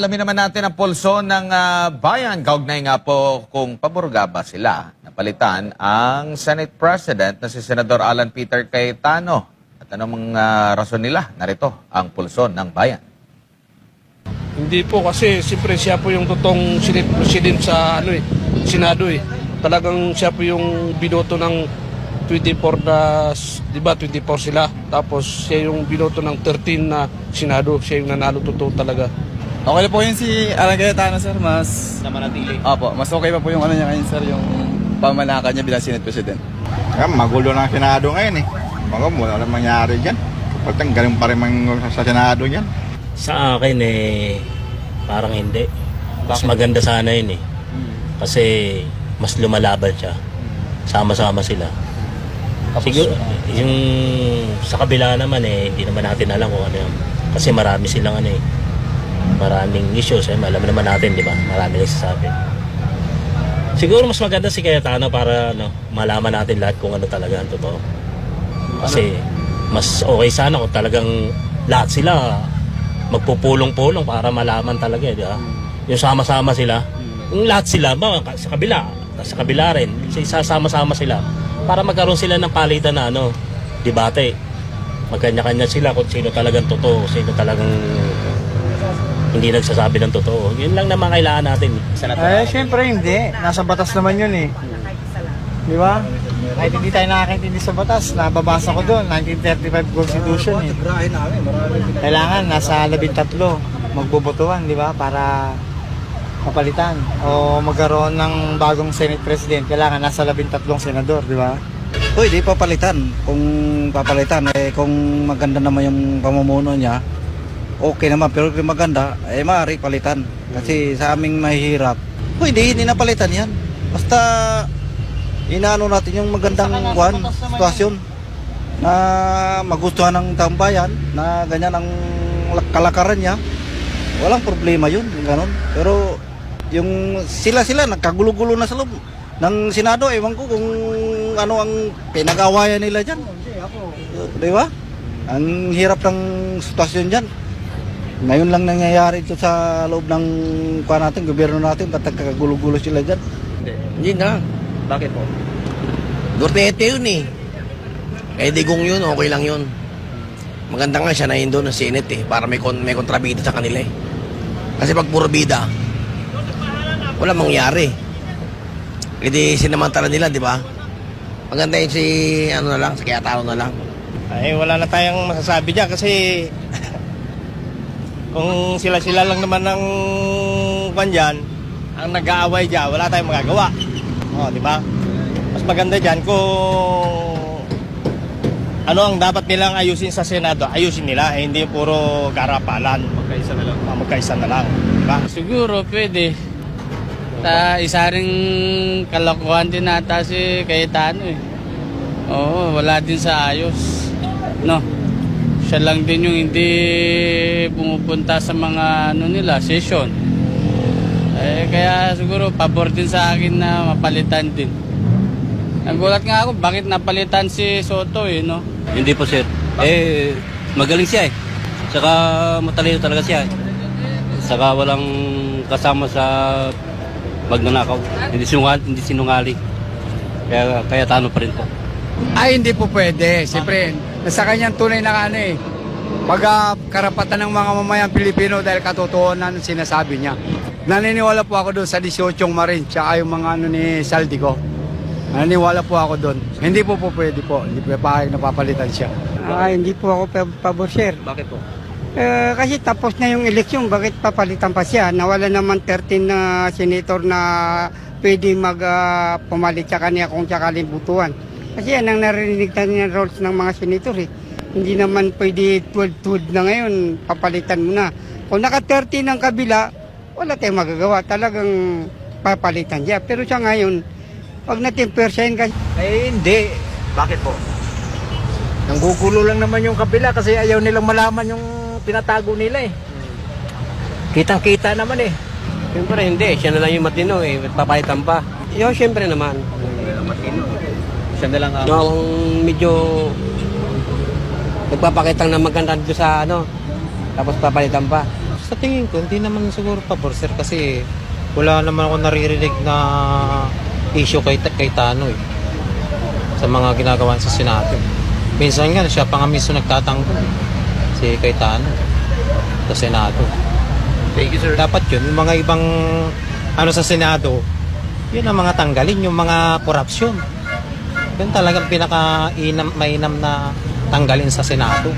Alamin naman natin ang pulso ng bayan. Kaugnay nga po kung paborga ba sila napalitan ang Senate President na si Senador Alan Peter Cayetano. At anong rason nila? Narito ang pulso ng bayan. Hindi po kasi siyempre siya po yung totoong Senate President sa Senado eh. Talagang siya po yung binoto ng 24 na, di ba 24 sila. Tapos siya yung binoto ng 13 na Senado. Siya yung nanalo totoo talaga. Okay na po yun si Alan Cayetano, sir. Mas Namanatili. Opo, mas okay pa po yung ano niya ngayon, sir, yung pamanakan niya bilang Senate President. Magulo ng Senado ngayon eh. Wala naman mangyari dyan. Pagtang galing pa rin sa Senado dyan. Sa akin parang hindi. Mas maganda sana yun eh. Kasi mas lumalaban siya. Sama-sama sila. Siguro, yung sa kabila naman hindi naman natin alam kung ano yun. Kasi marami silang maraming issues alam naman natin, di ba? Marami nagsasabi. Siguro mas maganda si Cayetano para malaman natin lahat kung ano talaga ang totoo. Kasi mas okay sana kung talagang lahat sila magpupulong-pulong para malaman talaga, di ba? Yung sama-sama sila, yung lahat sila sa kabila rin, isasama-sama sila para magkaroon sila ng palitan na debate. Magkanya-kanya sila kung sino talagang totoo, sino talagang hindi nagsasabi ng totoo. Yun lang naman kailangan natin. Siyempre hindi. Nasa batas naman yun eh. Di ba? Kahit hindi tayo nakakaintindi sa batas, nababasa ko doon, 1935 Constitution eh. Kailangan nasa 13 magbobotohan, di ba? Para mapalitan o magkaroon ng bagong Senate President. Kailangan nasa 13 senador, di ba? Pwede papalitan. Kung papalitan, kung maganda naman yung pamumuno niya, okay naman. Pero kung maganda, maaari palitan. Kasi sa aming mahihirap, pwede, hindi napalitan yan. Basta inaano natin yung magandang sitwasyon na magustuhan ng taong bayan, na ganyan ang kalakaran niya. Walang problema yun, ganun. Pero yung sila nagkagulo-gulo na sa loob ng Senado, ewan ko kung ano ang pinag-awayan nila dyan. Di ba? Ang hirap ng sitwasyon dyan. Ngayon lang nangyayari ito sa loob ng gobyerno natin, ba't nagkagulo-gulo sila dyan? Hindi na. Bakit po? Duterte yun eh. Kaya digong yun, okay lang yun. Maganda nga siya na yun doon ng Senate eh, para may kontrabida sa kanila eh. Kasi pag puro bida, wala mangyari. Hindi sinamantala nila, di ba? Maganda yun si, si Cayetano na lang. Ay, wala na tayong masasabi dyan kasi kung sila-sila lang naman ng dyan, ang nag-aaway dyan, wala tayong magagawa. Di ba? Mas maganda dyan kung ano ang dapat nilang ayusin sa Senado, ayusin nila, hindi puro karapalan. Magkaisa na lang. Magkaisa na lang. Diba? Siguro pwede. Isa ring kalokohan din nata si Cayetano eh. Oo, wala din sa ayos. No. Siya lang din yung hindi pumupunta sa mga session. Kaya siguro pabor din sa akin na mapalitan din. Nagulat nga ako bakit napalitan si Soto no? Hindi po, sir. Magaling siya eh. Saka matalino talaga siya eh. Saka walang kasama sa magnanakaw. Hindi sinungaling. Kaya Cayetano pa rin po. Ay, hindi po pwede. Siyempre, nasa kanyang tunay na karapatan ng mga mamayang Pilipino dahil katotohanan ang sinasabi niya. Naniniwala po ako doon sa 18 Marine tsaka yung mga ni Saldico. Naniniwala po ako doon. Hindi po pwede po. Hindi po napapalitan siya. Hindi po ako pabor, sir. Bakit po? Kasi tapos na yung eleksyon, bakit papalitan pa siya? Nawala naman 13 na senator na pwede pumalit sa kanya kung sakaling butuan. Kasi yan ang narinig ng roles ng mga senator eh. Hindi naman pwede tuwad na ngayon, papalitan mo na. Kung naka-13 ang kabila, wala tayong magagawa. Talagang papalitan siya. Pero siya ngayon, pag natin-percent kasi... hindi. Bakit po? Nanggugulo lang naman yung kabila kasi ayaw nilang malaman yung tinatago nila eh. Kitang-kita naman eh. Siyempre hindi, siya na lang yung matino eh, papalitan pa. Siyempre naman. Matino. Siya na lang medyo nagpapakita na maganda dito sa tapos papalitan pa. Sa tingin ko, hindi naman siguro pabor, sir, kasi wala naman ako naririnig na issue kay Tano eh, sa mga ginagawa sa Senado. Minsan nga, siya pa nga mismo nagtatanggol si Cayetano sa Senado. Thank you, sir. Dapat yun, yung mga ibang ano sa Senado, yun ang mga tanggalin, yung mga korupsyon. Yun talagang mainam na tanggalin sa Senado.